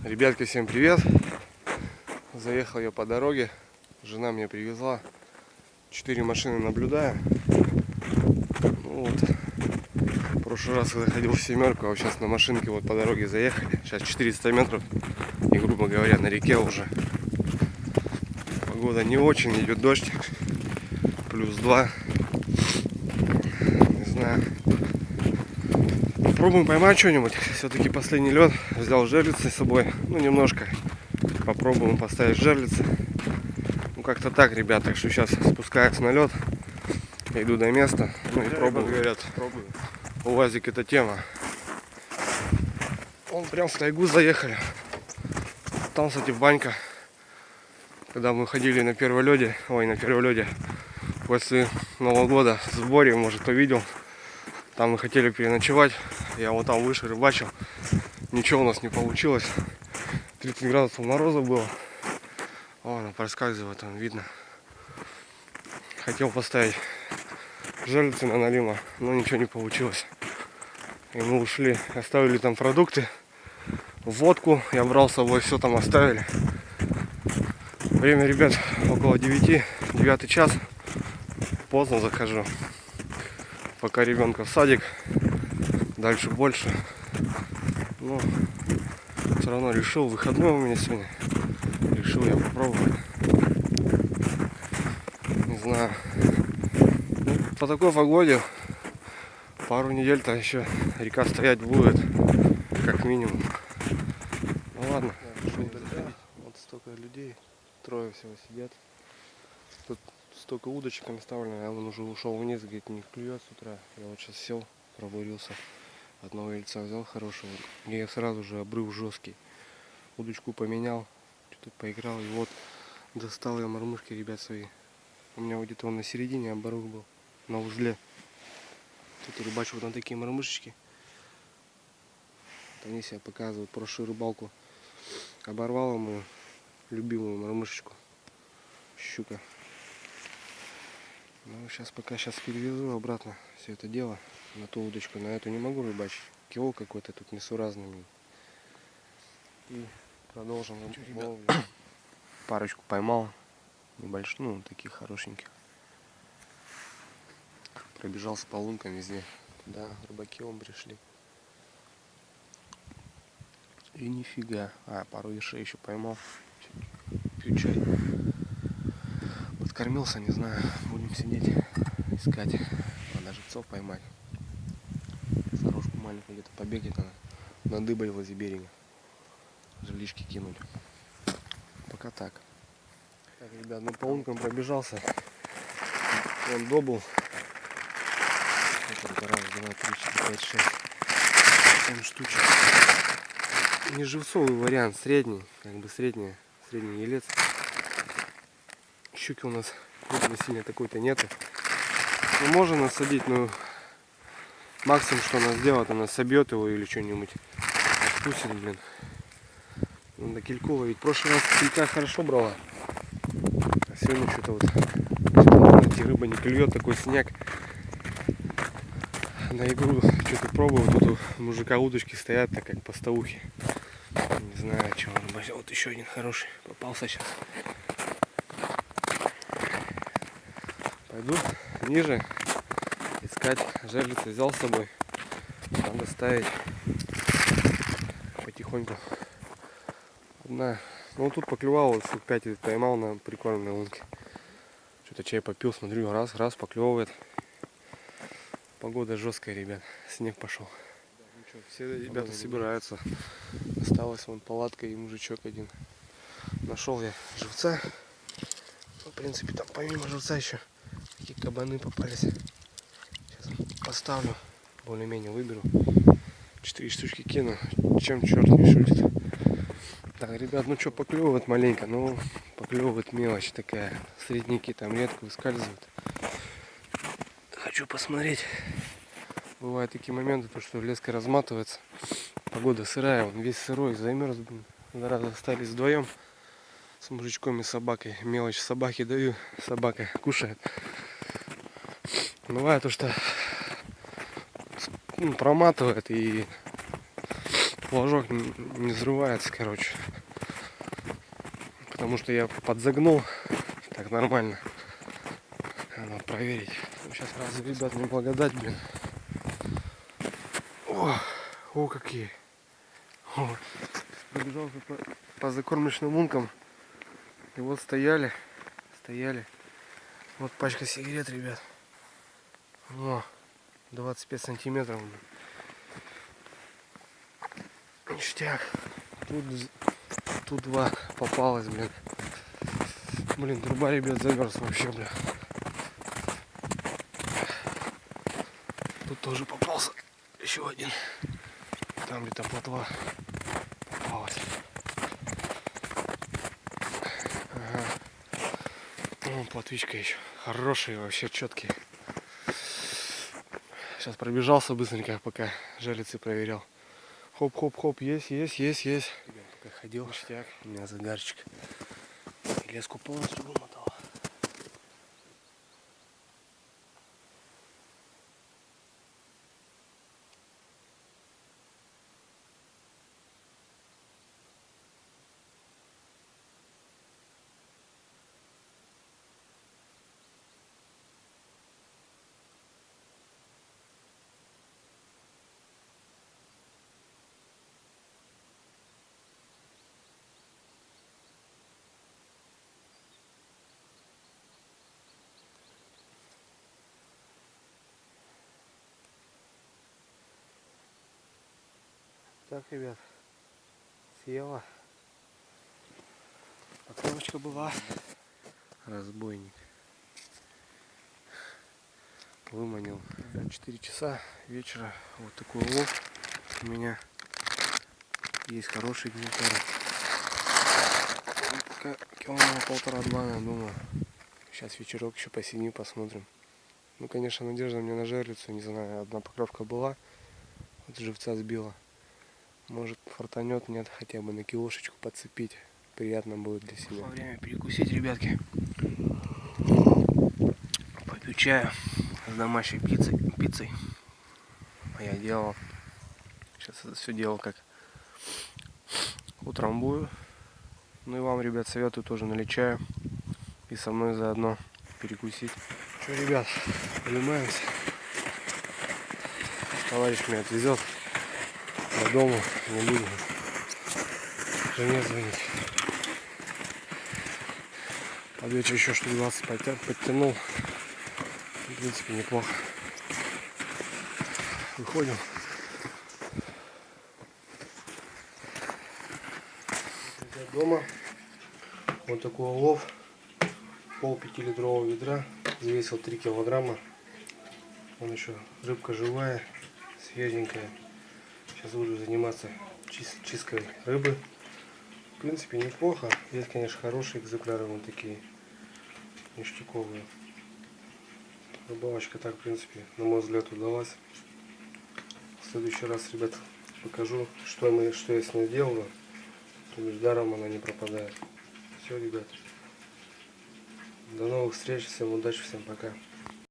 Ребятки, всем привет! Заехал я по дороге, жена мне привезла 4 машины, наблюдаю. Ну вот. В прошлый раз я заходил в семерку, а вот сейчас на машинке вот по дороге заехали. Сейчас 400 метров и, грубо говоря, на реке уже. Погода не очень, идет дождь, +2. Не знаю. Попробуем поймать что-нибудь. Все-таки последний лед. Взял жерлицы с собой. Ну, немножко. Попробуем поставить жерлицы. Ну, как-то так, ребят. Так что сейчас спускаюсь на лед. Иду до места. Ну и пробую. Говорят, пробую. УАЗик это тема. Он прям в тайгу заехали. Там, кстати, банька. Когда мы ходили на первом лёде. Ой, на первом лёде. После Нового года в сборе, может, кто видел. Там мы хотели переночевать. Я вот там выше рыбачил. Ничего у нас не получилось. 30 градусов мороза было. О, она проскальзывает, там видно. Хотел поставить жерлицы на налима, но ничего не получилось. И мы ушли, оставили там продукты, водку. Я брал с собой, все там оставили. Время, ребят, около 9, 9 час. Поздно захожу. Пока ребенка в садик. Дальше больше. Ну, все равно решил, выходной у меня сегодня. Решил я попробовать. Не знаю. Ну, по такой погоде пару недель-то еще река стоять будет. Как минимум. Ну ладно. Вот столько людей. Трое всего сидят. Тут столько удочек наставлено. А он уже ушел вниз, говорит, не клюет с утра. Я вот сейчас сел, пробурился. Одного яйца взял хорошего. И я сразу же обрыв жесткий. Удочку поменял. Что-то поиграл. И вот достал я мормышки, ребят, свои. У меня где-то он на середине оборот был. На узле. Тут рыбачу вот на такие мормышечки. Вот они себя показывают. Прошлую рыбалку оборвал мою любимую мормышечку. Щука. Ну, сейчас пока перевезу обратно все это дело на ту удочку. На эту не могу рыбачить. Кило какой-то тут несуразный. И продолжим ловлю. Парочку поймал. Небольших, ну, таких хорошеньких. Пробежался по лункам везде. Да, рыбаки он пришли. И нифига. А, пару ершей еще поймал. Пью чай. Подкормился, не знаю. Будем сидеть, искать. Надо живцов поймать. Сорожку маленькую где-то побегать надо. Надыбать возле берега. Жерлишки кинуть. Пока так. Так, ребят, ну по лункам пробежался. Он добыл. Это раз, два, три, четыре, пять, 6. 7 штучек. Не живцовый вариант, средний. Как бы средний елец. Щуки у нас сильно такой-то нету. Ну, можно насадить, но максимум, что она сделает, она собьет его или что-нибудь отпустит, блин. Надо кильку ловить. В прошлый раз килька хорошо брала. А сегодня что-то вот найти рыба не клюет, такой снег. На игру что-то пробовал, тут у мужика удочки стоят, так как поставухи. Не знаю, чего рыбачить. Вот еще один хороший попался сейчас. Пойду ниже искать жерлицы. Взял с собой. Надо ставить потихоньку. Одна. Ну тут поклевал, вот штук 5 поймал на прикормленной лунке. Что-то чай попил, смотрю, раз поклевывает. Погода жесткая, ребят. Снег пошел. Ну что, все ребята собираются. Осталась вон палатка и мужичок один. Нашел я живца. В принципе, там помимо живца еще такие кабаны попались. Сейчас поставлю. Более-менее выберу. 4 штучки кину. Чем черт не шутит. Так, ребят, ну что, поклевывает маленько. Ну, поклевывает мелочь такая. Средники там редко выскальзывают. Хочу посмотреть. Бывают такие моменты, то что леска разматывается. Погода сырая, он весь сырой, замерз. Зараза, остались вдвоем с мужичком и собакой. Мелочь собаке даю, собака кушает. Бывает то, что проматывает и флажок не взрывается, короче. Потому что я подзагнул. Так нормально. Надо проверить. Сейчас сразу, ребят, не благодать, блин. О, какие. О, пробежал по закормочным лункам. И вот стояли. Вот пачка сигарет, ребят. О, 25 сантиметров. Ништяк. Тут два попалось, блин. Блин, труба, ребят, замерз вообще, блин. Тут тоже попался еще один. Там где-то плотва попалась. Ага. Вон плотвичка еще. Хорошие, вообще четкие. Сейчас пробежался быстренько, пока жерлицы проверял. Хоп-хоп-хоп, есть. Ребят, пока ходил, ништяк. У меня загарчик. И леску полностью вымотал. Так, ребят, съела. Поклевочка была. Разбойник. Выманил. 4 часа вечера. Вот такой улов у меня. Есть хороший экземпляр. Пока килограмма полтора-два, я думаю. Сейчас вечерок еще посидим, посмотрим. Ну, конечно, надежда мне на жерлицу. Не знаю, одна поклевка была. Вот живца сбила. Может, фартанет, нет, хотя бы на килошечку подцепить. Приятно будет для себя. Время перекусить, ребятки. Попью чаю с домашней пиццей. А я делал. Сейчас это все делал как утрамбую. Ну и вам, ребят, советую тоже налить чаю. И со мной заодно перекусить. Что, ребят, поднимаемся. Товарищ меня отвезет до дома. Не буду жене звонить. Под вечер еще штук 20 подтянул. В принципе, неплохо. Выходим. Дома. Вот такой улов. Пол 5-литрового ведра. Взвесил 3 килограмма. Вон еще рыбка живая, свеженькая. Сейчас буду заниматься чисткой рыбы. В принципе, неплохо. Есть, конечно, хорошие экземпляры, вот такие ништяковые. Рыбалочка так, в принципе, на мой взгляд, удалась. В следующий раз, ребят, покажу, что я с ней делаю. То есть даром она не пропадает. Все, ребят. До новых встреч. Всем удачи, всем пока.